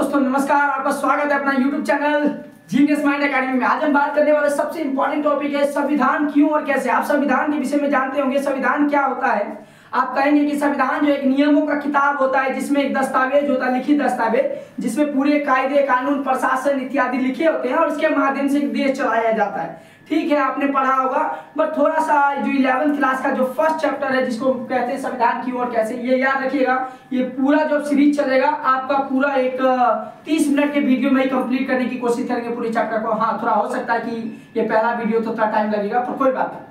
दोस्तों नमस्कार, आपका स्वागत है अपना YouTube channel genius mind academy में। आज हम बात करने वाले सबसे इंपॉर्टेंट टॉपिक है संविधान क्यों और कैसे। आप संविधान के विषय में जानते होंगे संविधान क्या होता है। आप कहेंगे कि संविधान जो एक नियमों का किताब होता है जिसमें एक दस्तावेज होता है, लिखित दस्तावेज, जिसमें पूरे कायदे कानून प्रशासन इत्यादि लिखे होते हैं और इसके माध्यम से एक देश चलाया जाता है। ठीक है, आपने पढ़ा होगा, बट थोड़ा सा जो 11th क्लास का जो फर्स्ट चैप्टर है जिसको कहते हैं संविधान क्यों और कैसे, ये याद रखिएगा। ये पूरा जो सीरीज चलेगा आपका पूरा एक 30 मिनट के वीडियो में ही कंप्लीट करने की कोशिश करेंगे पूरे चैप्टर को। हाँ, थोड़ा हो सकता है कि ये पहला वीडियो तो थोड़ा टाइम लगेगा, पर कोई बात नहीं।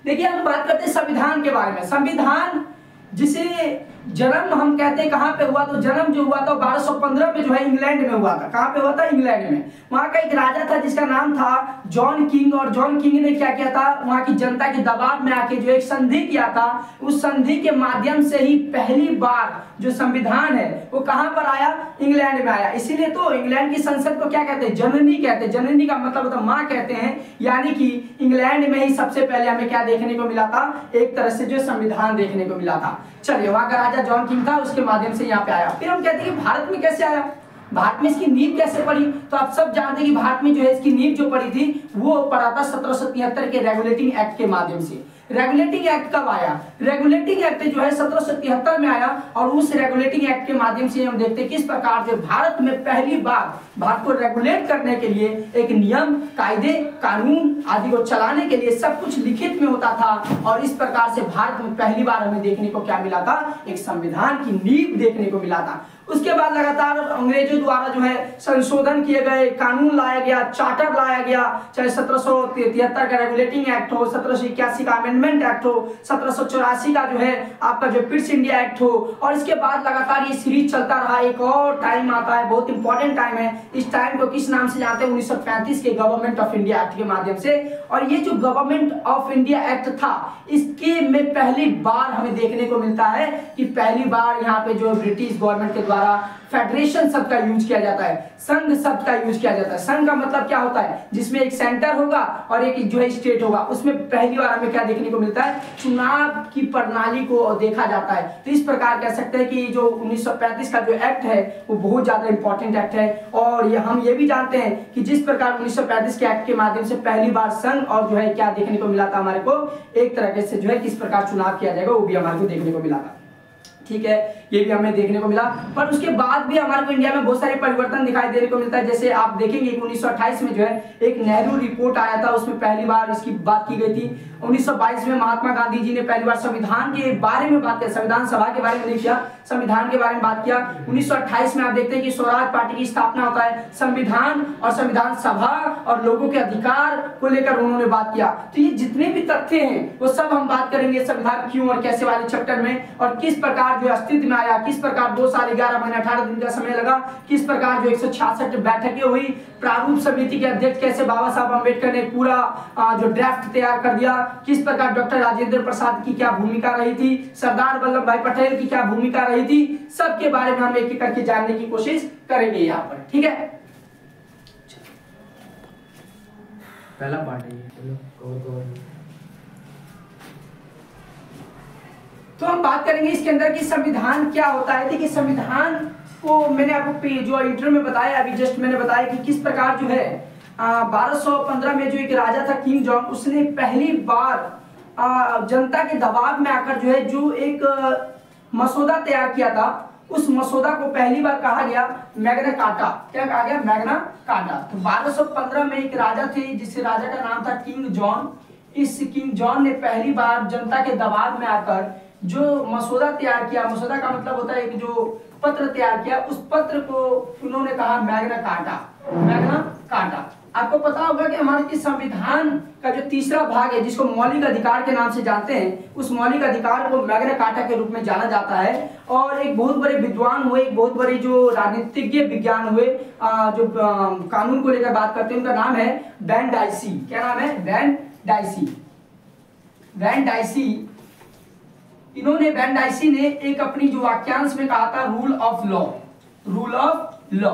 देखिए, हम बात करते हैं संविधान के बारे में। संविधान जिसे जन्म हम कहते हैं कहाँ पे हुआ, तो जन्म जो हुआ था 1215 में जो है इंग्लैंड में हुआ था। कहाँ पे हुआ था? इंग्लैंड में। वहाँ का एक राजा था जिसका नाम था जॉन किंग, और जॉन किंग ने क्या किया था, वहाँ की जनता के दबाव में आके जो एक संधि किया था, उस संधि के माध्यम से ही पहली बार जो संविधान है वो कहाँ पर आया? इंग्लैंड में आया। इसीलिए तो इंग्लैंड की संसद को क्या कहते हैं? जननी कहते हैं। जननी का मतलब होता है माँ कहते हैं, यानी कि इंग्लैंड में ही सबसे पहले हमें क्या देखने को मिला था? एक तरह से जो संविधान देखने को मिला था। चलिए, वहां का राजा जॉन किंग था, उसके माध्यम से यहाँ पे आया। फिर हम कहते हैं कि भारत में कैसे आया, भारत में इसकी नींव कैसे पड़ी। तो आप सब जानते हैं कि भारत में जो है इसकी नींव जो पड़ी थी वो पड़ा था 1773 के रेगुलेटिंग एक्ट के माध्यम से। रेगुलेटिंग एक्ट कब आया? रेगुलेटिंग एक्ट जो है 1773 में आया, और उस रेगुलेटिंग एक्ट के माध्यम से हम देखते हैं किस प्रकार से भारत में पहली बार भारत को रेगुलेट करने के लिए एक नियम, कायदे, कानून आदि को चलाने के लिए सब कुछ लिखित में होता था। और इस प्रकार से भारत में पहली बार हमें देखने को क्या मिला था? एक संविधान की नींव देखने को मिला था। उसके बाद लगातार अंग्रेजों द्वारा जो है संशोधन किए गए, कानून लाया गया, चार्टर लाया गया, चाहे 1773 का रेगुलेटिंग एक्ट हो, 1781 का अमेंडमेंट एक्ट हो, 1784 का जो है आपका जो पिट्स इंडिया एक्ट हो, और इसके बाद लगातार ये सीरीज चलता रहा। एक और टाइम आता है, बहुत इंपॉर्टेंट टाइम है। इस टाइम को किस नाम से जानते हैं? 1935 के गवर्नमेंट ऑफ इंडिया एक्ट के माध्यम से। और ये जो गवर्नमेंट ऑफ इंडिया एक्ट था, इसके में पहली बार हमें देखने को मिलता है कि पहली बार यहाँ पे जो ब्रिटिश गवर्नमेंट के द्वारा फेडरेशन शब्द का यूज किया जाता है, संघ शब्द का यूज किया जाता है। संघ का मतलब क्या होता है? जिसमें एक सेंटर होगा और एक जो है स्टेट होगा। उसमें पहली बार हमें क्या देखने को मिलता है? चुनाव की प्रणाली को देखा जाता है। तो इस प्रकार कह सकते हैं कि जो 1935 का जो एक्ट है वो बहुत ज्यादा इंपॉर्टेंट एक्ट है। और हम ये भी जानते हैं कि जिस प्रकार 1935 के एक्ट के माध्यम से पहली बार संघ और जो है क्या देखने को मिला था हमारे को, एक तरह से जो है किस प्रकार चुनाव किया जाएगा वो भी हमारे को देखने को मिला था। ठीक है, ये भी हमें देखने को मिला। पर उसके बाद भी हमारे को इंडिया में बहुत सारे परिवर्तन दिखाई देने को मिलता है। जैसे आप देखेंगे 1928 में जो है एक नेहरू रिपोर्ट आया था, उसमें पहली बार इसकी बात की गई थी। 1922 में महात्मा गांधी जी ने पहली बार संविधान के बारे में बात किया, संविधान सभा के बारे में नहीं किया, संविधान के बारे में बात किया। 1928 में आप देखते हैं कि स्वराज पार्टी की स्थापना होता है। संविधान और संविधान सभा और लोगों के अधिकार को लेकर उन्होंने बात किया। तो ये जितने भी तथ्य हैं वो सब हम बात करेंगे संविधान क्यों और कैसे वाले चैप्टर में, और किस प्रकार जो अस्तित्व में आया, किस प्रकार 2 साल 11 महीने 18 दिन का समय लगा, किस प्रकार जो 166 बैठकें हुई, प्रारूप समिति के अध्यक्ष कैसे बाबा साहब अम्बेडकर ने पूरा जो ड्राफ्ट तैयार कर दिया, किस प्रकार डॉक्टर राजेंद्र प्रसाद की क्या भूमिका रही थी, सरदार वल्लभ भाई पटेल की क्या भूमिका रही थी, सबके बारे में हम एक एक करके जानने की कोशिश करेंगे यहाँ पर। ठीक है, पहला पार्ट है ये। तो हम बात करेंगे इसके अंदर कि संविधान क्या होता है। देखिए, संविधान को मैंने आपको जो इंटरव्यू में बताया, अभी जस्ट मैंने बताया कि किस प्रकार जो है 1215 में जो एक राजा था किंग जॉन, उसने पहली बार जनता के दबाव में आकर जो है जो एक मसौदा तैयार किया था, उस मसौदा को पहली बार कहा गया मैग्ना कार्टा। क्या कहा गया? Magna carta. तो 1215 में एक राजा थे जिस राजा का नाम था किंग जॉन। इस किंग जॉन ने पहली बार जनता के दबाव में आकर जो मसौदा तैयार किया, मसौदा का मतलब होता है एक जो पत्र तैयार किया, उस पत्र को उन्होंने कहा मैग्ना कार्टा। Magna carta. आपको पता होगा कि हमारे संविधान का जो तीसरा भाग है जिसको मौलिक अधिकार के नाम से जानते हैं, उस मौलिक अधिकार को मैग्ना कार्टा के रूप में जाना जाता है। और एक बहुत बड़े विद्वान हुए, एक बहुत बड़े जो राजनीतिज्ञ विज्ञान हुए, जो कानून को लेकर बात करते हैं, उनका नाम है वैन डाइसी। क्या नाम है? Van Dicey. वैन डाइसी, इन्होंने वैन डाइसी ने एक अपनी जो वाक्यांश में कहा था rule of law, rule of law.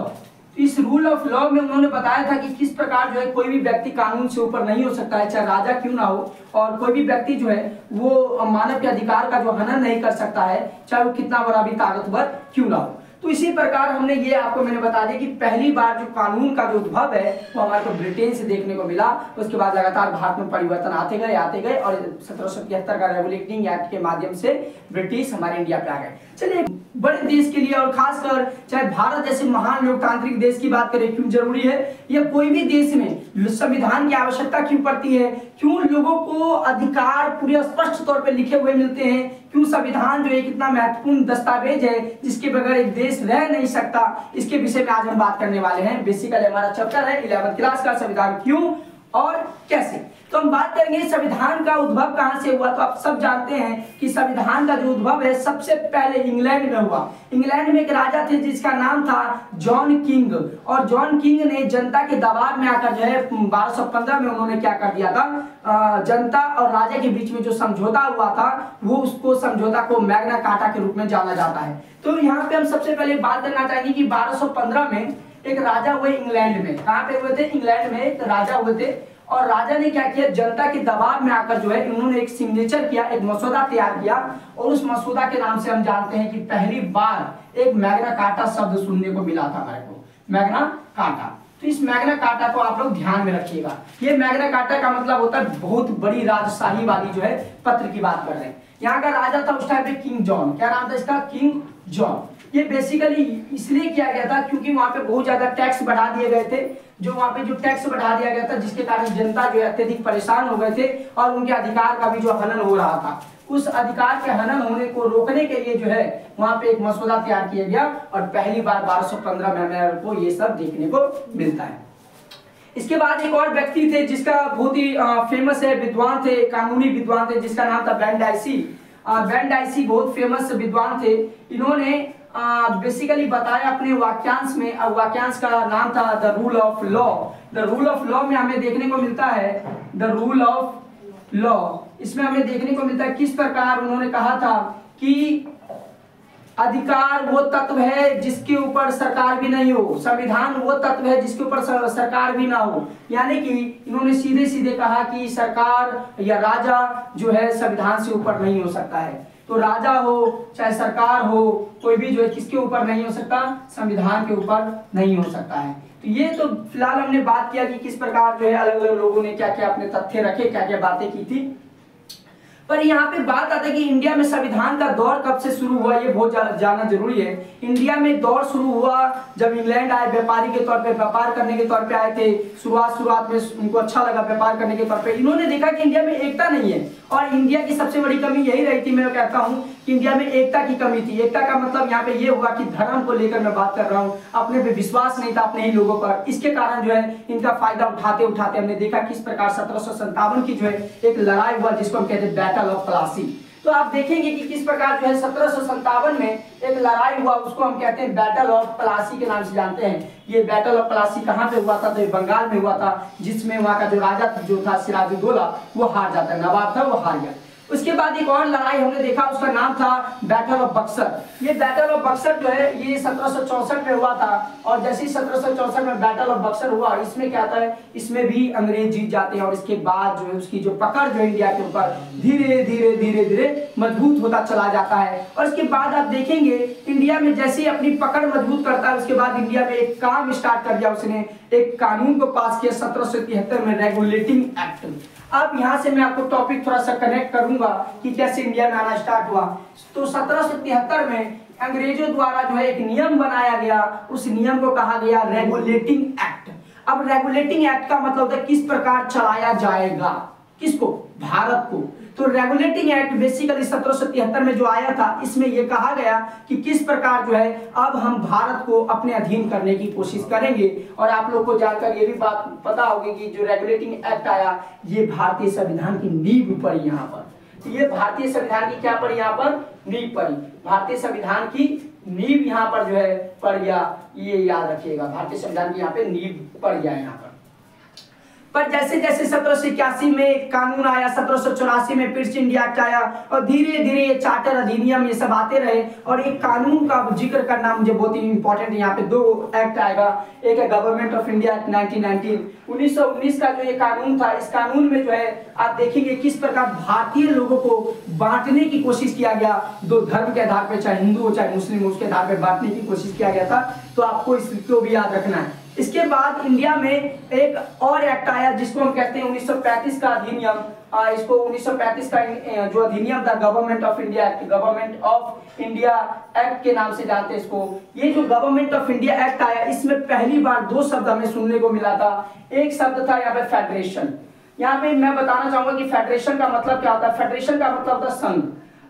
इस रूल ऑफ लॉ में उन्होंने बताया था कि किस प्रकार जो है कोई भी व्यक्ति कानून से ऊपर नहीं हो सकता है, चाहे राजा क्यों ना हो, और कोई भी व्यक्ति जो है वो मानव के अधिकार का जो हनन नहीं कर सकता है, चाहे वो कितना बड़ा भी ताकतवर क्यों ना हो। तो इसी प्रकार हमने ये आपको मैंने बता दिया कि पहली बार जो कानून का जो उद्भव है वो हमारे को ब्रिटेन से देखने को मिला। उसके बाद लगातार भारत में परिवर्तन आते गए और 1773 का रेगुलेटिंग एक्ट के माध्यम से ब्रिटिश हमारे इंडिया पे आ गए। चलिए, बड़े देश के लिए और खासकर चाहे भारत जैसे महान लोकतांत्रिक देश की बात करें, क्यों जरूरी है या कोई भी देश में संविधान की आवश्यकता क्यों पड़ती है, क्यों लोगों को अधिकार पूरे स्पष्ट तौर पे लिखे हुए मिलते हैं, क्यों संविधान जो एक इतना महत्वपूर्ण दस्तावेज है जिसके बगैर एक देश रह नहीं सकता, इसके विषय में आज हम बात करने वाले हैं। बेसिकली हमारा चैप्टर है 11th क्लास का संविधान क्यों और कैसे। तो हम बात करेंगे संविधान का उद्भव कहां से हुआ। तो आप सब जानते हैं कि संविधान का जो उद्भव है सबसे पहले इंग्लैंड में हुआ। इंग्लैंड में एक राजा थे जिसका नाम था जॉन किंग, और जॉन किंग ने जनता के दबाव में आकर जो है 1215 में उन्होंने क्या कर दिया था, जनता और राजा के बीच में जो समझौता हुआ था वो उसको समझौता को मैग्ना कार्टा के रूप में जाना जाता है। तो यहाँ पे हम सबसे पहले बात करना चाहेंगे कि 1215 में एक राजा हुए इंग्लैंड में। कहाँ पे हुए थे? इंग्लैंड में एक राजा हुए थे, और राजा ने क्या किया, जनता के दबाव में आकर जो है इन्होंने एक सिग्नेचर किया, एक मसौदा तैयार किया, और उस मसौदा के नाम से हम जानते हैं कि पहली बार एक मैग्ना कार्टा शब्द सुनने को मिला था हमारे को, मैग्ना कार्टा। तो इस मैग्ना कार्टा को आप लोग ध्यान में रखिएगा। ये मैग्ना कार्टा का मतलब होता है बहुत बड़ी राजशाही वाली जो है पत्र की बात कर रहे हैं। यहाँ का राजा था उस टाइम पे किंग जॉन। क्या नाम था इसका? King John. ये बेसिकली इसलिए किया गया था क्योंकि वहां पे बहुत ज्यादा टैक्स बढ़ा दिए गए थे, जो वहां पे जो टैक्स बढ़ा दिया गया था जिसके कारण जनता जो है अत्यधिक परेशान हो गए थे और उनके अधिकार का भी जो हनन हो रहा था। उस अधिकार के हनन होने को रोकने के लिए जो है वहां पे एक मसौदा तैयार किया गया, और पहली बार 1215 में हमें को ये सब देखने को मिलता है। इसके बाद एक और व्यक्ति थे जिसका बहुत ही फेमस है, विद्वान थे, कानूनी विद्वान थे, जिसका नाम था वैन डाइसी। वैन डाइसी बहुत फेमस विद्वान थे। इन्होंने बेसिकली बताया अपने वाक्यांश में, वाक्यांश का नाम था the rule of law. The rule of law में हमें देखने को मिलता है द रूल ऑफ लॉ। इसमें हमें देखने को मिलता है किस प्रकार उन्होंने कहा था कि अधिकार वो तत्व है जिसके ऊपर सरकार भी नहीं हो, संविधान वो तत्व है जिसके ऊपर सरकार भी ना हो। यानी कि इन्होंने सीधे सीधे कहा कि सरकार या राजा जो है संविधान से ऊपर नहीं हो सकता है। तो राजा हो चाहे सरकार हो, कोई भी जो है किसके ऊपर नहीं हो सकता, संविधान के ऊपर नहीं हो सकता है। तो ये तो फिलहाल हमने बात किया कि किस प्रकार जो है अलग अलग लोगों ने क्या क्या अपने तथ्य रखे, क्या क्या बातें की थी। पर यहाँ पे बात आती है कि इंडिया में संविधान का दौर कब से शुरू हुआ, ये बहुत जानना जरूरी है। इंडिया में दौर शुरू हुआ जब इंग्लैंड आए, व्यापारी के तौर पे, व्यापार करने के तौर पे आए थे। शुरुआत में उनको अच्छा लगा व्यापार करने के तौर पे। इन्होंने देखा कि इंडिया में एकता नहीं है, और इंडिया की सबसे बड़ी कमी यही रही थी। मैं कहता हूँ कि इंडिया में एकता की कमी थी। एकता का मतलब यहाँ पे ये हुआ कि धर्म को लेकर मैं बात कर रहा हूँ, अपने पे विश्वास नहीं था अपने ही लोगों पर। इसके कारण जो है इनका फायदा उठाते उठाते हमने देखा किस प्रकार 1757 की जो है एक लड़ाई हुआ जिसको हम कहते हैं बैटल ऑफ प्लासी। तो आप देखेंगे कि किस प्रकार जो है 1757 में एक लड़ाई हुआ, उसको हम कहते हैं बैटल ऑफ प्लासी के नाम से जानते हैं। ये बैटल ऑफ प्लासी कहाँ पे हुआ था? तो बंगाल में हुआ था, जिसमें वहाँ का जो राजा जो था सिराजुद्दौला वो हार जाता है, नवाब था वो हार गया। उसके बाद एक और लड़ाई हमने देखा, उसका नाम था बैटल ऑफ बक्सर। ये बैटल ऑफ बक्सर जो है ये 1764 में हुआ था, और जैसे ही 1764 में बैटल ऑफ बक्सर हुआ, इसमें क्या आता है, इसमें भी अंग्रेज जीत जाते हैं, और इसके बाद जो है उसकी जो पकड़ जो इंडिया के ऊपर धीरे धीरे धीरे धीरे मजबूत होता चला जाता है। और इसके बाद आप देखेंगे इंडिया में जैसे ही अपनी पकड़ मजबूत करता है, उसके बाद इंडिया में एक काम स्टार्ट कर दिया उसने, एक कानून को पास किया 1773 में, रेगुलेटिंग एक्ट। अब यहाँ से मैं आपको टॉपिक थोड़ा सा कनेक्ट करूंगा कि कैसे इंडिया में आना स्टार्ट हुआ। तो 1773 में अंग्रेजों द्वारा जो है एक नियम बनाया गया, उस नियम को कहा गया रेगुलेटिंग एक्ट। अब रेगुलेटिंग एक्ट का मतलब होता है किस प्रकार चलाया जाएगा, किसको? भारत को। तो रेगुलेटिंग एक्ट बेसिकली 1773 में जो आया था, इसमें यह कहा गया कि किस प्रकार जो है अब हम भारत को अपने अधीन करने की कोशिश करेंगे। और आप लोग को जानकर ये भी बात पता होगी कि जो रेगुलेटिंग एक्ट आया ये भारतीय संविधान की नींव पड़ी यहाँ पर। तो ये भारतीय संविधान की क्या पड़ी यहाँ पर? नींव पड़ी। भारतीय संविधान की नींव यहाँ पर जो है पड़ गया, ये याद रखिएगा, भारतीय संविधान की यहाँ पे नींव पड़ गया यहाँ पर। पर जैसे जैसे 1781 में एक कानून आया, 1784 में पिट्स इंडिया एक्ट आया और धीरे धीरे ये चार्टर अधिनियम ये सब आते रहे। और एक कानून का जिक्र करना मुझे बहुत ही इंपॉर्टेंट है। यहाँ पे दो एक्ट आएगा, एक है गवर्नमेंट ऑफ इंडिया एक्ट 1919 का जो ये कानून था। इस कानून में जो है आप देखेंगे किस प्रकार भारतीय लोगों को बांटने की कोशिश किया गया, दो धर्म के आधार पर, चाहे हिंदू हो चाहे मुस्लिम हो, उसके आधार पर बांटने की कोशिश किया गया था। तो आपको इसको भी याद रखना है। इसके बाद इंडिया में एक और एक्ट आया जिसको हम कहते हैं 1935 का अधिनियम। इसको 1935 का जो अधिनियम था government of India act, government of India act के नाम से जानते हैं इसको। ये जो गवर्नमेंट ऑफ इंडिया एक्ट आया, इसमें पहली बार दो शब्द हमें सुनने को मिला था। एक शब्द था यहाँ पे फेडरेशन। यहाँ पे मैं बताना चाहूंगा कि फेडरेशन का मतलब क्या होता है। फेडरेशन का मतलब होता है संघ।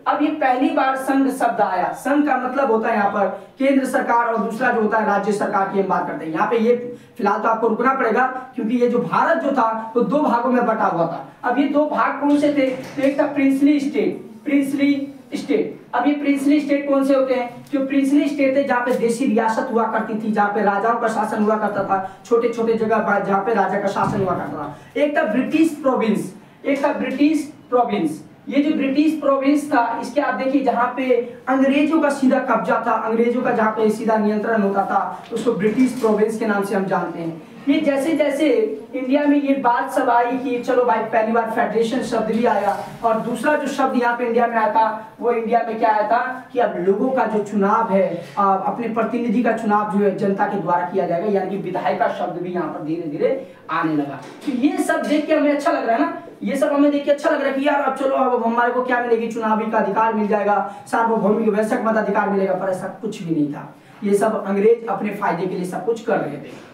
अब ये पहली बार संघ शब्द आया। संघ का मतलब होता है यहाँ पर केंद्र सरकार और दूसरा जो होता है राज्य सरकार की हम बात करते हैं। यहाँ पे ये फिलहाल तो आपको रुकना पड़ेगा क्योंकि ये जो भारत जो था वो दो भागों में बटा हुआ था। अब ये दो भाग कौन से थे? तो एक था प्रिंसली स्टेट, प्रिंसली स्टेट। अब ये प्रिंसली स्टेट कौन से होते हैं? जो प्रिंसली स्टेट है जहाँ पे देशी रियासत हुआ करती थी, जहाँ पे राजाओं का शासन हुआ करता था, छोटे छोटे जगह जहाँ पे राजा का शासन हुआ करता था। एक था ब्रिटिश प्रोविंस, एक था ब्रिटिश प्रोविंस। ये जो ब्रिटिश प्रोविंस था इसके आप देखिए जहाँ पे अंग्रेजों का सीधा कब्जा था, अंग्रेजों का जहाँ पे सीधा नियंत्रण होता था, उसको ब्रिटिश प्रोविंस के नाम से हम जानते हैं। ये जैसे जैसे इंडिया में ये बात सब आई कि चलो भाई पहली बार फेडरेशन शब्द भी आया और दूसरा जो शब्द यहाँ पे इंडिया में आया था वो इंडिया में क्या आया था कि अब लोगों का जो चुनाव है, अपने प्रतिनिधि का चुनाव जो है जनता के द्वारा किया जाएगा, यानी कि विधायक का शब्द भी यहाँ पर धीरे धीरे आने लगा। तो ये सब देख के हमें अच्छा लग रहा है ना, ये सब हमें देख के अच्छा लग रहा है कि यार अब चलो अब हमारे को क्या मिलेगी, चुनावी का अधिकार मिल जाएगा, सार्वभौमिक वैश्विक मताधिकार मिलेगा। पर ऐसा कुछ भी नहीं था। ये सब अंग्रेज अपने फायदे के लिए सब कुछ कर रहे थे।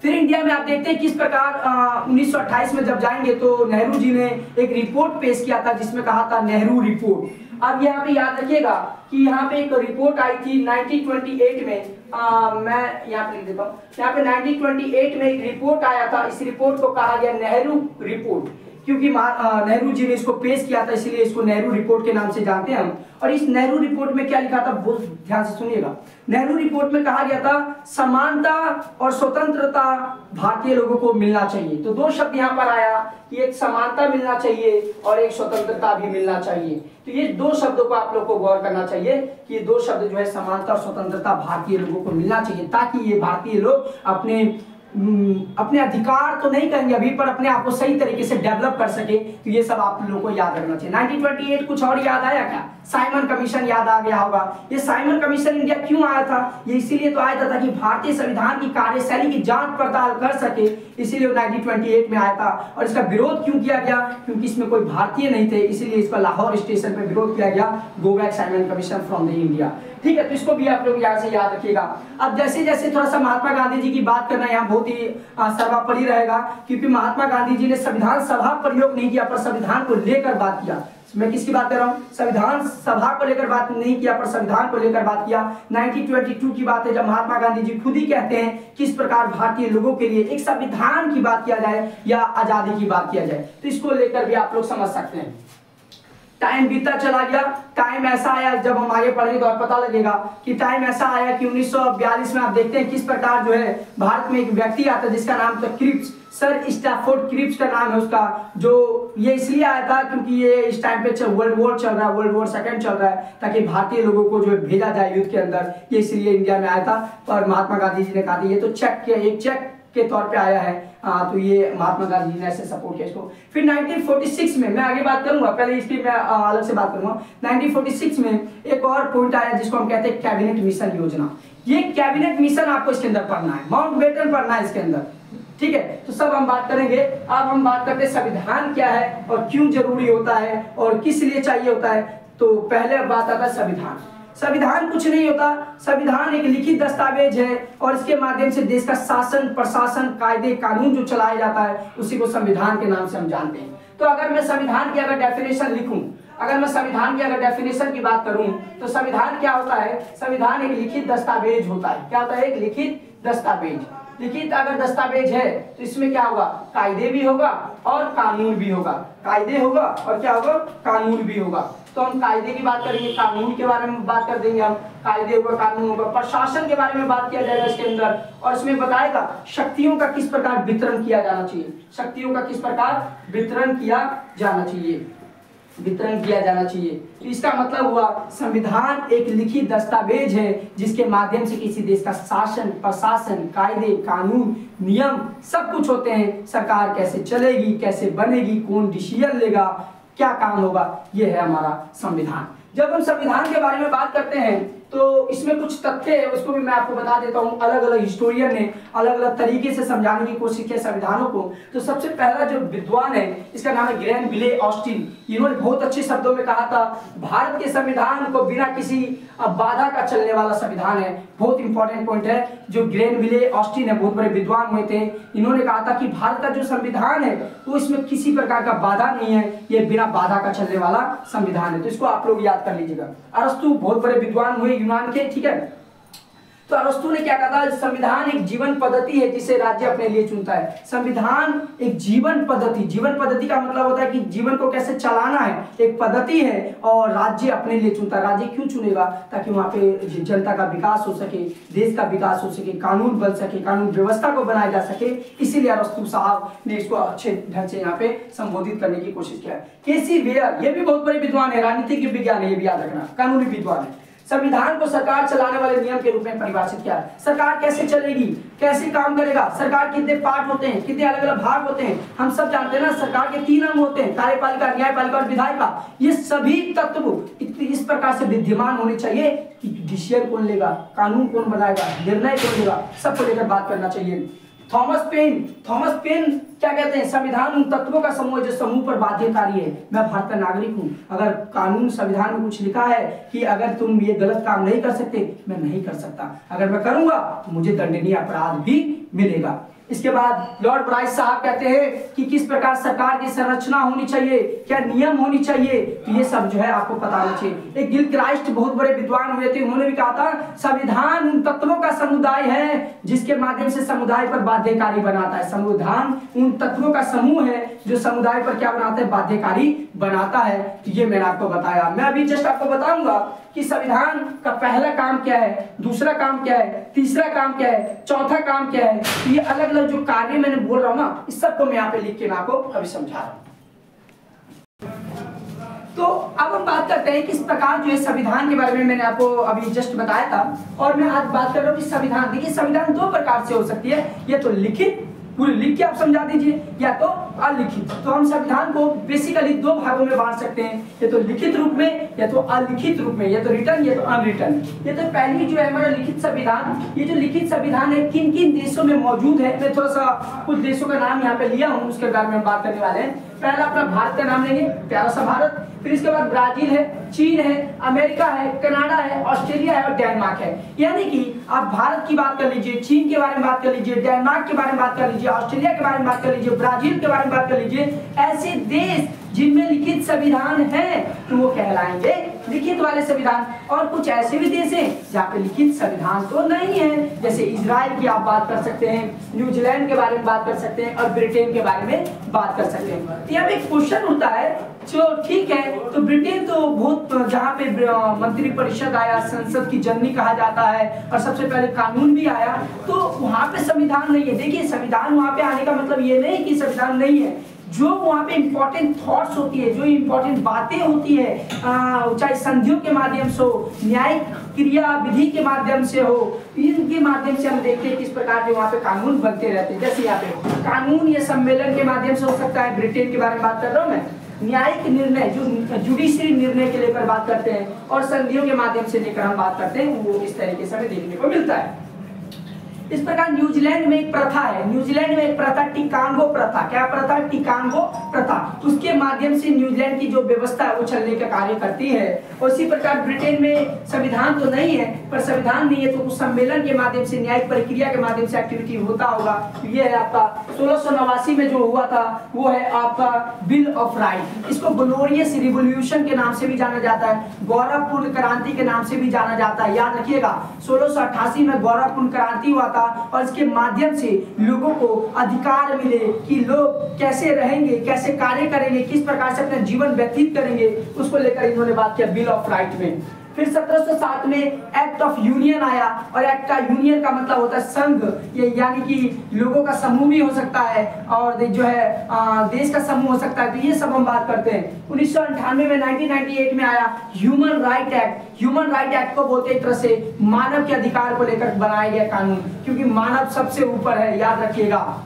फिर इंडिया में आप देखते हैं किस प्रकार 1928 में जब जाएंगे तो नेहरू जी ने एक रिपोर्ट पेश किया था जिसमें कहा था नेहरू रिपोर्ट। अब यहाँ पे याद रखिएगा कि यहाँ पे एक रिपोर्ट आई थी 1928 में। मैं यहाँ पे लिख देता हूँ। यहाँ पे 1928 में एक रिपोर्ट आया था। इस रिपोर्ट को कहा गया नेहरू रिपोर्ट क्योंकि नेहरू जी ने इसको पेश किया था, इसलिए इसको नेहरू रिपोर्ट के नाम से जानते हैं हम। और इस नेहरू रिपोर्ट में क्या लिखा था बहुत ध्यान से सुनिएगा। नेहरू रिपोर्ट में कहा गया था समानता और स्वतंत्रता भारतीय लोगों को मिलना चाहिए। तो दो शब्द यहाँ पर आया कि एक समानता मिलना चाहिए और एक स्वतंत्रता भी मिलना चाहिए। तो ये दो शब्दों को आप लोग को गौर करना चाहिए कि ये दो शब्द जो है समानता और स्वतंत्रता भारतीय लोगों को मिलना चाहिए ताकि ये भारतीय लोग अपने अधिकार तो नहीं कहेंगे अभी पर अपने आप को सही तरीके से डेवलप कर सके। तो ये सब आप लोगों को याद रखना चाहिए। 1928 कुछ और याद आया क्या? साइमन कमीशन याद आ गया होगा। ये साइमन कमीशन इंडिया क्यों आया था? ये इसीलिए तो आया था ताकि भारतीय संविधान की कार्यशैली की जांच पड़ताल कर सके, इसीलिए 1928 में आया था। और इसका विरोध क्यों किया गया? क्योंकि इसमें कोई भारतीय नहीं थे, इसीलिए इसका लाहौर स्टेशन पर विरोध किया गया। Go back Simon commission from the India. ठीक है, तो इसको भी आप लोग यहाँ से याद रखिएगा। अब जैसे जैसे थोड़ा सा महात्मा गांधी जी की बात करना यहाँ बहुत ही सर्वोपरि रहेगा क्योंकि महात्मा गांधी जी ने संविधान सभा प्रयोग नहीं किया पर संविधान को लेकर बात किया। मैं किसकी बात कर रहा हूँ? संविधान सभा को लेकर बात नहीं किया पर संविधान को लेकर बात किया। 1922 की बात है जब महात्मा गांधी जी खुद ही कहते हैं किस प्रकार भारतीय लोगों के लिए एक संविधान की बात किया जाए या आजादी की बात किया जाए। तो इसको लेकर भी आप लोग समझ सकते हैं। टाइम बीता चला गया। टाइम ऐसा आया जब हम आगे पढ़ेंगे तो और पता लगेगा कि टाइम ऐसा आया कि 1942 में आप देखते हैं किस प्रकार जो है भारत में एक व्यक्ति आता है जिसका नाम था क्रिप्स, सर स्टैफोर्ड क्रिप्स का नाम है उसका। जो ये इसलिए आया था क्योंकि ये इस टाइम पे वर्ल्ड वॉर चल रहा है, वर्ल्ड वॉर सेकंड चल रहा है, ताकि भारतीय लोगों को जो भेजा जाए युद्ध के अंदर, ये इसलिए इंडिया में आया था। पर महात्मा गांधी जी ने कहा था ये तो एक चेक के तौर पे आया है। तो ये महात्मा गांधी जी ने ऐसे सपोर्ट किया इसको। फिर 1946 में मैं आगे बात करूंगा, पहले इसकी मैं अलग से बात करूंगा। 1946 में एक और पॉइंट आया जिसको हम कहते हैं कैबिनेट मिशन योजना। ये कैबिनेट मिशन आपको इसके अंदर पढ़ना है, माउंटबेटन पढ़ना है इसके अंदर। ठीक है, तो सब हम बात करेंगे। अब हम बात करते हैं संविधान क्या है और क्यों जरूरी होता है और किस लिए चाहिए होता है। तो पहले बात आता है संविधान। संविधान कुछ नहीं होता, संविधान एक लिखित दस्तावेज है और इसके माध्यम से देश का शासन, प्रशासन, कायदे, कानून जो चलाया जाता है उसी को संविधान के नाम से हम जानते हैं। तो अगर मैं संविधान की अगर डेफिनेशन लिखूं, अगर मैं संविधान की अगर डेफिनेशन की बात करूं तो संविधान क्या होता है? संविधान एक लिखित दस्तावेज होता है। क्या होता है? एक लिखित दस्तावेज। लिखित अगर दस्तावेज है तो इसमें क्या होगा? कायदे भी होगा और कानून भी होगा। कायदे होगा और क्या होगा? कानून भी होगा। तो हम कायदे की बात करेंगे, कानून के बारे में बात कर देंगे हम, कायदे होगा, कानून होगा, प्रशासन के बारे में बात किया जाएगा इसके अंदर, और इसमें बताएगा शक्तियों का किस प्रकार वितरण किया जाना चाहिए, शक्तियों का किस प्रकार वितरण किया जाना चाहिए, वितरण किया जाना चाहिए। तो इसका मतलब हुआ संविधान एक लिखित दस्तावेज है जिसके माध्यम से किसी देश का शासन, प्रशासन, कायदे, कानून, नियम सब कुछ होते हैं। सरकार कैसे चलेगी, कैसे बनेगी, कौन डिसीजन लेगा, क्या काम होगा, ये है हमारा संविधान। जब हम संविधान के बारे में बात करते हैं तो इसमें कुछ तथ्य है, उसको भी मैं आपको बता देता हूँ। अलग अलग हिस्टोरियन ने अलग अलग तरीके से समझाने की कोशिश की संविधानों को। तो सबसे पहला जो विद्वान है इसका नाम है ग्रेनविले ऑस्टिन। इन्होंने बहुत अच्छे शब्दों में कहा था भारत के संविधान को बिना किसी बाधा का चलने वाला संविधान है। बहुत इंपॉर्टेंट पॉइंट है। जो ग्रेनविले ऑस्टिन है बहुत बड़े विद्वान हुए थे, इन्होंने कहा था कि भारत का जो संविधान है वो इसमें किसी प्रकार का बाधा नहीं है, ये बिना बाधा का चलने वाला संविधान है। तो इसको आप लोग याद कर लीजिएगा। अरस्तु बहुत बड़े विद्वान हुए यूनान के, ठीक है। तो अरस्तु ने क्या कहा था, संविधान एक जीवन पद्धति है जिसे राज्य अपने लिए चुनता है। संविधान एक जीवन पद्धति, जीवन पद्धति का मतलब होता है कि जीवन को कैसे चलाना है, एक पद्धति है और राज्य अपने लिए चुनता है। राज्य क्यों चुनेगा, ताकि वहां पे जनता का विकास हो सके, देश का विकास हो सके, कानून बन सके, कानून व्यवस्था को बनाया जा सके। इसीलिए अरस्तु साहब ने इसको अच्छे ढंग से यहाँ पे संबोधित करने की कोशिश किया। केसी वेयर, ये भी बहुत बड़े विद्वान है, राजनीतिक विज्ञान है, ये भी याद रखना, कानूनी विद्वान है। संविधान को सरकार चलाने वाले नियम के रूप में परिभाषित किया है। सरकार कैसे चलेगी, कैसे काम करेगा, सरकार कितने पार्ट होते हैं, कितने अलग अलग भाग होते हैं, हम सब जानते हैं ना। सरकार के 3 अंग होते हैं, कार्यपालिका, न्यायपालिका और विधायिका। ये सभी तत्व इस प्रकार से विद्यमान होने चाहिए कि डिसीजन कौन लेगा, कानून कौन बनाएगा, निर्णय कौन लेगा, सबको लेकर बात करना चाहिए। थॉमस पेन क्या कहते हैं, संविधान उन तत्वों का समूह है जो समूह पर बाध्यकारी है। मैं भारत का नागरिक हूं, अगर कानून संविधान में कुछ लिखा है कि अगर तुम ये गलत काम नहीं कर सकते, मैं नहीं कर सकता, अगर मैं करूंगा तो मुझे दंडनीय अपराध भी मिलेगा। इसके बाद लॉर्ड ब्राइस साहब कहते हैं कि किस प्रकार सरकार की संरचना होनी चाहिए, क्या नियम होनी चाहिए, तो ये सब जो है आपको पता होना चाहिए। एक गिलक्राइस्ट बहुत बड़े विद्वान हुए थे, उन्होंने भी कहा था संविधान उन तत्वों का समुदाय है जिसके माध्यम से समुदाय पर बाध्यकारी बनाता है। संविधान उन तत्वों का समूह है जो समुदाय पर क्या बनाता है, बाध्यकारी बनाता है। तो ये मैंने आपको बताया। मैं अभी जस्ट आपको बताऊंगा कि संविधान का पहला काम क्या है, दूसरा काम क्या है, तीसरा काम क्या है, चौथा काम क्या है। ये अलग अलग जो कार्य मैंने बोल रहा हूं ना, इस सबको मैं यहाँ पे लिख के मैं आपको अभी समझा रहा हूं। तो अब हम बात करते हैं किस प्रकार जो है संविधान के बारे में मैंने आपको अभी जस्ट बताया था। और मैं आज बात कर रहा हूँ कि संविधान, देखिए संविधान 2 प्रकार से हो सकती है, ये तो लिखित, पूरी लिख के आप समझा दीजिए, या तो अलिखित। तो हम संविधान को बेसिकली 2 भागों में बांट सकते हैं, ये तो लिखित रूप में या तो अलिखित रूप में, या तो रिटर्न या तो अनरिटर्न। ये तो पहली जो है हमारा लिखित संविधान, ये जो लिखित संविधान है किन किन देशों में मौजूद है, मैं थोड़ा सा कुछ देशों का नाम यहाँ पे लिया हूँ, उसके बारे में हम बात करने वाले हैं। पहला अपना भारत का नाम लेंगे, प्यारा सा भारत, फिर इसके बाद ब्राजील है, चीन है, अमेरिका है, कनाडा है, ऑस्ट्रेलिया है और डेनमार्क है। यानी कि आप भारत की बात कर लीजिए, चीन के बारे में बात कर लीजिए, डेनमार्क के बारे में बात कर लीजिए, ऑस्ट्रेलिया के बारे में बात कर लीजिए, ब्राजील के बारे में बात कर लीजिए। ऐसे देश जिनमें लिखित संविधान है तो वो कहलाएंगे लिखित वाले संविधान। और कुछ ऐसे भी देश हैं जहाँ पे लिखित संविधान तो नहीं है, जैसे इजराइल की आप बात कर सकते हैं, न्यूजीलैंड के बारे में बात कर सकते हैं और ब्रिटेन के बारे में बात कर सकते हैं। तो यहाँ पे एक क्वेश्चन होता है, जो ठीक है, तो ब्रिटेन तो बहुत, जहाँ पे मंत्री परिषद आया, संसद की जननी कहा जाता है और सबसे पहले कानून भी आया, तो वहाँ पे संविधान नहीं है। देखिए संविधान वहाँ पे आने का मतलब ये नहीं कि संविधान नहीं है, जो वहाँ पे इंपॉर्टेंट थॉट्स होती है, जो इंपॉर्टेंट बातें होती है, चाहे संधियों के माध्यम से हो, न्यायिक क्रिया विधि के माध्यम से हो, इनके माध्यम से हम देखते हैं किस प्रकार के वहाँ पे कानून बनते रहते हैं। जैसे यहाँ पे कानून या सम्मेलन के माध्यम से हो सकता है, ब्रिटेन के बारे में बात कर रहा हूँ मैं। न्यायिक निर्णय जो जुडिशरी निर्णय के लेकर बात करते हैं और संधियों के माध्यम से लेकर हम बात करते हैं, वो इस तरीके से हमें देखने को मिलता है। इस प्रकार न्यूजीलैंड में एक प्रथा है, न्यूजीलैंड में एक प्रथा टिकांगो प्रथा, क्या प्रथा, टिकांगो प्रथा, उसके माध्यम से न्यूजीलैंड की जो व्यवस्था है वो चलने का कार्य करती है। और इसी प्रकार ब्रिटेन में संविधान तो नहीं है, पर संविधान नहीं है तो उस सम्मेलन के माध्यम से, न्यायिक प्रक्रिया के माध्यम से एक्टिविटी होता होगा। ये है आपका 1689 में जो हुआ था, वो है आपका बिल ऑफ राइट। इसको ग्लोरियस रिवॉल्यूशन के नाम से भी जाना जाता है, गौरवपूर्ण क्रांति के नाम से भी जाना जाता है। याद रखिएगा 1688 में गौरवपूर्ण क्रांति हुआ और इसके माध्यम से लोगों को अधिकार मिले कि लोग कैसे रहेंगे, कैसे कार्य करेंगे, किस प्रकार से अपना जीवन व्यतीत करेंगे, उसको लेकर इन्होंने बात किया बिल ऑफ राइट में। फिर 1707 में एक्ट ऑफ यूनियन आया, और एक्ट का यूनियन का मतलब होता है संघ, ये यानी कि लोगों का समूह भी हो सकता है और जो है देश का समूह हो सकता है, तो ये सब हम बात करते हैं। 1998 में 1998 में आया human right act. Human right act को बोलते एक तरह से मानव के अधिकार को लेकर बनाया गया कानून, क्योंकि मानव सबसे ऊपर है, याद रखिएगा।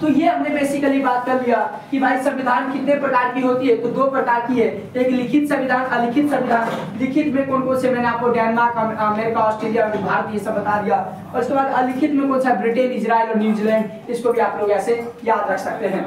तो ये हमने बेसिकली बात कर लिया कि भाई संविधान कितने प्रकार की होती है, तो दो प्रकार की है, एक लिखित संविधान, अलिखित संविधान। लिखित में कौन कौन से, मैंने आपको डेनमार्क, अमेरिका, ऑस्ट्रेलिया और भारत ये सब बता दिया, और उसके बाद अलिखित में कौन सा, ब्रिटेन, इजराइल और न्यूजीलैंड। इसको भी आप लोग ऐसे याद रख सकते हैं।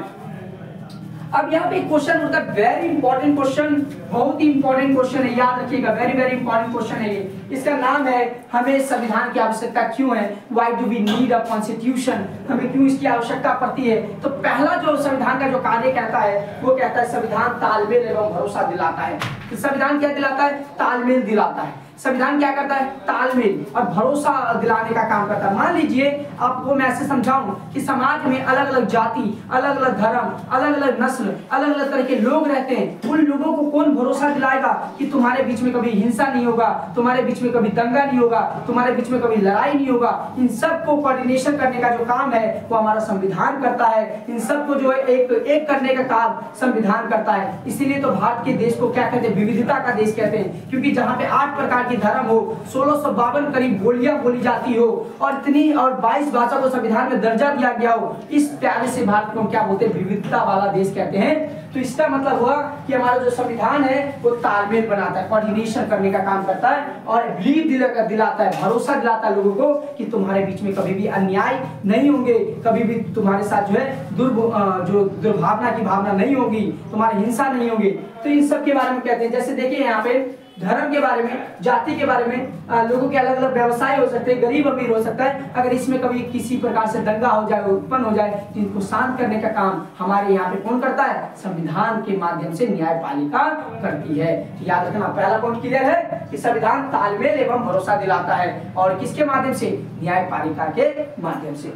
अब यहाँ पे क्वेश्चन होता है, वेरी इंपॉर्टेंट क्वेश्चन, बहुत ही इंपॉर्टेंट क्वेश्चन है, याद रखिएगा, वेरी वेरी इंपॉर्टेंट क्वेश्चन है ये। इसका नाम है हमें संविधान की आवश्यकता क्यों है, why do we need a constitution, हमें क्यों इसकी आवश्यकता पड़ती है। तो पहला जो संविधान का जो कार्य कहता है वो कहता है संविधान तालमेल एवं भरोसा दिलाता है। तो संविधान क्या दिलाता है, तालमेल दिलाता है। संविधान क्या करता है, तालमेल और भरोसा दिलाने का काम करता है। मान लीजिए आपको मैं ऐसे समझाऊं कि समाज में अलग अलग जाति, अलग अलग धर्म, अलग अलग नस्ल, अलग अलग तरह के लोग रहते हैं, उन लोगों को कौन भरोसा दिलाएगा कि तुम्हारे बीच में कभी हिंसा नहीं होगा, तुम्हारे बीच में कभी दंगा नहीं होगा, तुम्हारे बीच में कभी लड़ाई नहीं होगा। इन सबको कोऑर्डिनेशन करने का जो काम है वो हमारा संविधान करता है। इन सबको जो है एक करने का काम संविधान करता है। इसीलिए तो भारत के देश को क्या कहते हैं, विविधता का देश कहते हैं, क्योंकि जहाँ पे 8 प्रकार की धर्म हो, 1652 करीब बोलियां बोली जाती हो, और इतनी और 22 भाषा को संविधान में दर्जा दिया गया हो, इस प्यारे से भारत को क्या बोलते हैं, विविधता वाला देश कहते हैं। तो इसका मतलब हुआ कि हमारा जो संविधान है वो तालमेल बनाता है, कोऑर्डिनेशन करने का काम करता है, और बिलीव दिलाता है, भरोसा दिलाता है लोगों को कि तुम्हारे बीच में कभी भी अन्याय नहीं होंगे, कभी भी तुम्हारे साथ जो है दुर्भावना की भावना नहीं होगी, तुम्हारी हिंसा नहीं होगी। तो इन सब के बारे में कहते हैं। जैसे देखिए यहाँ पे धर्म के बारे में, जाति के बारे में, लोगों के अलग अलग व्यवसाय हो सकते हैं, गरीब अमीर हो सकता है, अगर इसमें कभी किसी प्रकार से दंगा हो जाए, उत्पन्न हो जाए, तो इनको शांत करने का काम हमारे यहाँ पे कौन करता है, संविधान के माध्यम से न्यायपालिका करती है। याद रखना, पहला पॉइंट क्लियर है कि संविधान तालमेल एवं भरोसा दिलाता है, और किसके माध्यम से, न्यायपालिका के माध्यम से।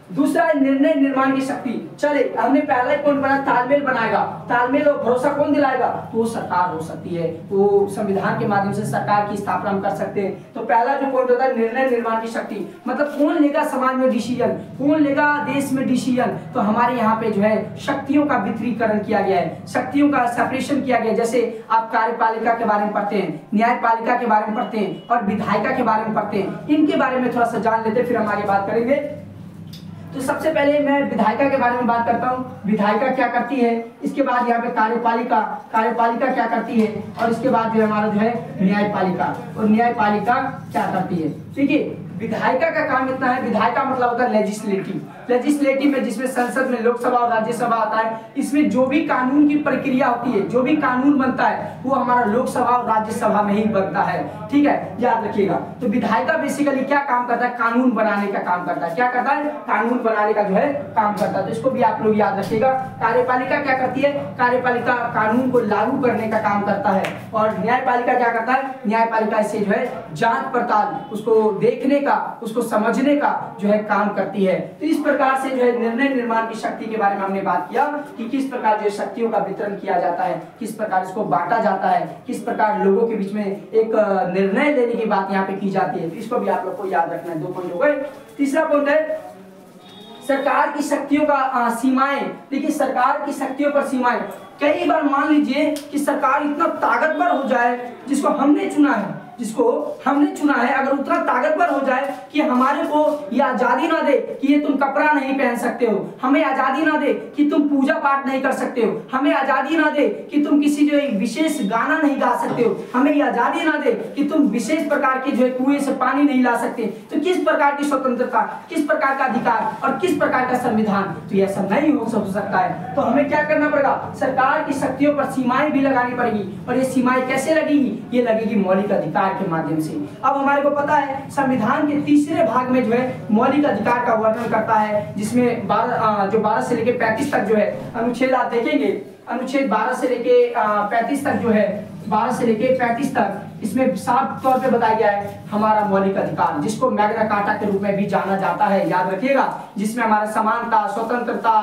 दूसरा है निर्णय निर्माण की शक्ति। चले, हमने पहला ही पॉइंट बना, तालमेल बनाएगा, तालमेल और भरोसा कौन दिलाएगा, तो वो सरकार हो सकती है, वो संविधान के माध्यम से सरकार की स्थापना हम कर सकते हैं। तो पहला जो पॉइंट होता है निर्णय निर्माण की शक्ति, मतलब कौन लेगा समाज में डिसीजन, कौन लेगा देश में डिसीजन। तो हमारे यहाँ पे जो है शक्तियों का वितरीकरण किया गया है, शक्तियों का सेपरेशन किया गया है। जैसे आप कार्यपालिका के बारे में पढ़ते हैं, न्यायपालिका के बारे में पढ़ते हैं, और विधायिका के बारे में पढ़ते हैं। इनके बारे में थोड़ा सा जान लेते, फिर हम आगे बात करेंगे। तो सबसे पहले मैं विधायिका के बारे में बात करता हूँ, विधायिका क्या करती है, इसके बाद यहाँ पे कार्यपालिका, कार्यपालिका क्या करती है, और इसके बाद जो हमारा जो है न्यायपालिका, और न्यायपालिका क्या करती है। ठीक है, विधायिका का काम इतना है, विधायिका मतलब होता है लेजिस्लेटिव, लेजिस्लेटिव में जिसमें संसद में लोकसभा और राज्यसभा आता है, इसमें जो भी कानून की प्रक्रिया होती है, जो भी कानून बनता है वो हमारा लोकसभा और राज्यसभा में ही बनता है। ठीक है, याद रखिएगा। तो विधायिका बेसिकली क्या काम करता है, कानून बनाने का काम करता है। क्या करता है, कानून बनाने का जो है काम करता है। तो इसको भी आप लोग याद रखिएगा। कार्यपालिका क्या करती है, कार्यपालिका कानून को लागू करने का काम करता है, और न्यायपालिका क्या करता है, न्यायपालिका इसे जो है जांच पड़ताल, उसको देखने का, उसको समझने का जो है काम करती है। तो इस प्रकार से जो है निर्णय निर्माण की शक्ति के बारे में हमने बात किया कि किस प्रकार जो शक्तियों का वितरण किया जाता है, किस प्रकार इसको बांटा जाता है, किस प्रकार लोगों के बीच में एक निर्णय लेने की बात यहाँ पे की जाती है। तो इसको भी आप लोग को याद रखना है। 2 पॉइंट हो गए। तीसरा पॉइंट है सरकार की शक्तियों का सीमाएं। देखिए, सरकार की शक्तियों पर सीमाएं, कई बार मान लीजिए कि सरकार इतना ताकतवर हो जाए, जिसको हमने चुना है, अगर उतना ताकतवर हो जाए कि हमारे को ये आजादी ना दे कि ये तुम कपड़ा नहीं पहन सकते हो, हमें आजादी ना दे कि तुम पूजा पाठ नहीं कर सकते हो, हमें आजादी ना दे कि तुम किसी जो एक विशेष गाना नहीं गा सकते हो, हमें ये आजादी ना दे कि तुम विशेष प्रकार के जो है कुएं से पानी नहीं ला सकते, तो किस प्रकार की स्वतंत्रता, किस प्रकार का अधिकार और किस प्रकार का संविधान, तो ये सब नहीं हो सकता है। तो हमें क्या करना पड़ेगा, सरकार की शक्तियों पर सीमाएं भी लगानी पड़ेगी। और ये सीमाएं कैसे लगेगी, ये लगेगी मौलिक अधिकार के माध्यम से। अब हमारे को पता है संविधान के तीसरे भाग में जो है मौलिक अधिकार का वर्णन करता है, जिसमें 12 से लेकर 35 तक जो है अनुच्छेद आप देखेंगे, अनुच्छेद 12 से लेके 35 तक जो है, 12 से लेके 35 तक इसमें साफ तौर पे बताया गया है हमारा मौलिक अधिकार, जिसको मैग्ना कार्टा के रूप में भी जाना जाता है, याद रखिएगा, जिसमें हमारा समानता, स्वतंत्रता,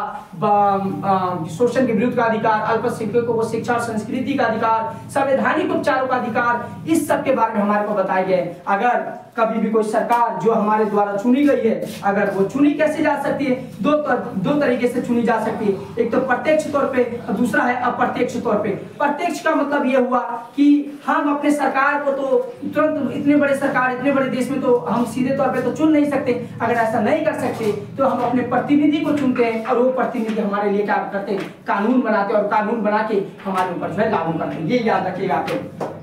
शोषण के विरुद्ध का अधिकार, अल्पसंख्यकों को शिक्षा और संस्कृति का अधिकार, संवैधानिक उपचारों का अधिकार, इस सब के बारे में हमारे को बताया गया है। अगर कभी भी कोई सरकार जो हमारे द्वारा चुनी गई है, अगर वो चुनी कैसे जा सकती है, दो तरीके से चुनी जा सकती है। एक तो प्रत्यक्ष तौर पे और दूसरा है अप्रत्यक्ष तौर पे। प्रत्यक्ष का मतलब ये हुआ कि हम अपने सरकार को तो तुरंत, इतने बड़े सरकार, इतने बड़े देश में तो हम सीधे तौर पे तो चुन नहीं सकते। अगर ऐसा नहीं कर सकते तो हम अपने प्रतिनिधि को चुनते हैं और वो प्रतिनिधि हमारे लिए क्या करते हैं, कानून बनाते हैं और कानून बना के हमारे ऊपर जो है लागू करते हैं। ये याद रखिएगा आप।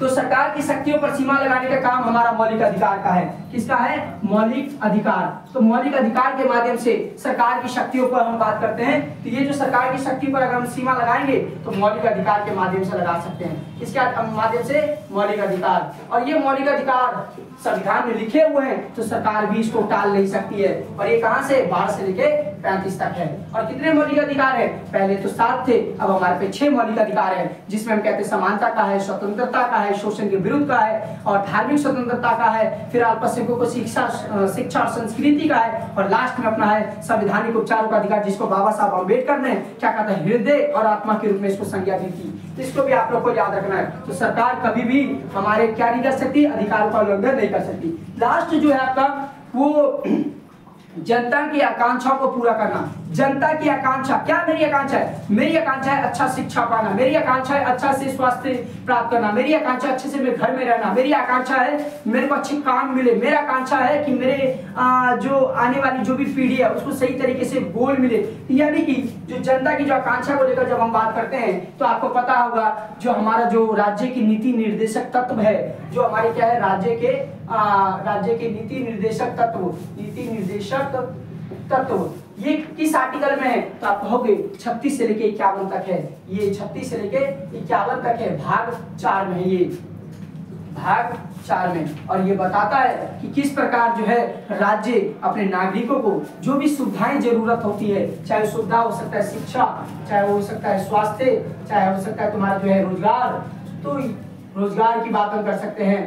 तो सरकार की शक्तियों पर सीमा लगाने का काम हमारा मौलिक अधिकार का है। किसका है? मौलिक अधिकार। तो मौलिक अधिकार के माध्यम से सरकार की शक्तियों पर हम बात करते हैं। तो ये जो सरकार की शक्ति पर अगर हम सीमा लगाएंगे तो मौलिक अधिकार के माध्यम से लगा सकते हैं। किसके माध्यम से? मौलिक अधिकार। और ये मौलिक अधिकार संविधान में लिखे हुए हैं, तो सरकार भी इसको टाल नहीं सकती है। और ये कहां से? 12 से लेके 35 तक है। और कितने मौलिक अधिकार है? पहले तो 7 थे, अब हमारे पे 6 मौलिक अधिकार है, जिसमें हम कहते हैं समानता का है, स्वतंत्रता का है, शोषण के विरुद्ध का है और धार्मिक स्वतंत्रता का है, फिर अल्पसंख्यकों को शिक्षा और संस्कृति का है, और लास्ट में अपना है संवैधानिक उपचारों का अधिकार, जिसको बाबा साहब अम्बेडकर ने क्या कहते हैं, हृदय और आत्मा के रूप में इसको संज्ञा दी थी। तो इसको भी आप लोग को याद रखना है। तो सरकार कभी भी हमारे क्या नहीं कर सकती, अधिकारों का उल्लंघन नहीं कर सकती। लास्ट जो है आपका वो जनता की आकांक्षाओं को पूरा करना। जनता की आकांक्षा क्या? मेरी आकांक्षा है, मेरी आकांक्षा है अच्छा शिक्षा पाना, मेरी आकांक्षा है अच्छा से स्वास्थ्य प्राप्त करना, मेरी आकांक्षा अच्छे से मेरे घर में रहना, मेरी आकांक्षा है मेरे को अच्छे काम मिले, मेरा आकांक्षा है कि मेरे जो आने वाली जो भी पीढ़ी है उसको सही तरीके से गोल मिले। यानी कि जो जनता की जो आकांक्षा को लेकर जब हम बात करते हैं तो आपको पता होगा जो हमारा जो राज्य की नीति निर्देशक तत्व है, जो हमारे क्या है राज्य के नीति निर्देशक तत्व, ये किस आर्टिकल में है? तो आप कहोगे 36 से लेके 51 तक है। ये 36 से लेके 51 तक है, भाग 4 में है, ये भाग 4 में। और ये बताता है कि किस प्रकार जो है राज्य अपने नागरिकों को जो भी सुविधाएं जरूरत होती है, चाहे सुविधा हो सकता है शिक्षा, चाहे हो सकता है स्वास्थ्य, चाहे हो सकता है तुम्हारा जो है रोजगार, तो रोजगार की बात हम कर सकते हैं,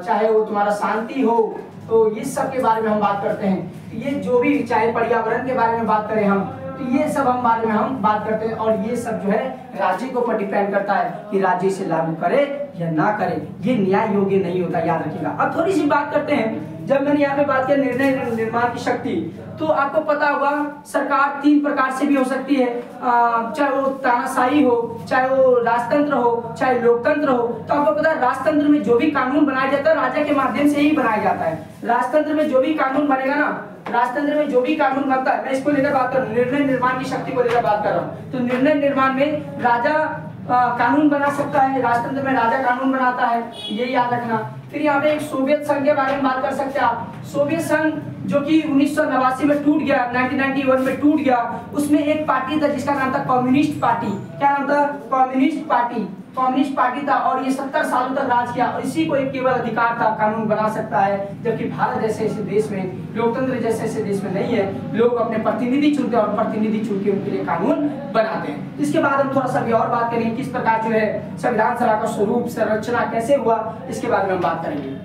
चाहे वो तुम्हारा शांति हो, तो ये सब के बारे में हम बात करते हैं। ये जो भी, चाहे पर्यावरण के बारे में बात करें हम, तो ये सब हम बारे में हम बात करते हैं। और ये सब जो है राज्य के ऊपर डिपेंड करता है कि राज्य इसे लागू करे या ना करे। ये न्याय योग्य नहीं होता, याद रखिएगा। अब थोड़ी सी बात करते हैं, जब मैंने यहाँ पे बात किया निर्णय निर्माण की शक्ति, तो आपको पता होगा सरकार 3 प्रकार से भी हो सकती है, चाहे वो तानाशाही हो, चाहे वो राजतंत्र हो, चाहे लोकतंत्र हो। तो आपको पता है राजतंत्र में जो भी कानून बनाया जाता है राजा के माध्यम से ही बनाया जाता है। राजतंत्र में जो भी कानून बनेगा ना, राजतंत्र में जो भी कानून बनता है, मैं इसको लेकर बात कर रहा हूँ, निर्णय निर्माण की शक्ति को लेकर बात कर रहा हूँ। तो निर्णय निर्माण में राजा कानून बना सकता है, राजतंत्र में राजा कानून बनाता है, ये याद रखना। फिर यहाँ पे एक सोवियत संघ के बारे में बात कर सकते हैं आप। सोवियत संघ जो कि 1989 में टूट गया, 1991 में टूट गया, उसमें एक पार्टी था जिसका नाम था कम्युनिस्ट पार्टी। क्या नाम था? कम्युनिस्ट पार्टी था। और ये 70 सालों तक राज किया और इसी को एक केवल अधिकार था कानून बना सकता है। जबकि भारत जैसे ऐसे देश में, लोकतंत्र जैसे ऐसे देश में नहीं है, लोग अपने प्रतिनिधि चुनते हैं और प्रतिनिधि चुन के उनके लिए कानून बनाते हैं। इसके बाद हम थोड़ा सा भी और बात करेंगे किस प्रकार जो है संविधान सभा का स्वरूप, संरचना कैसे हुआ, इसके बारे में हम बात करेंगे।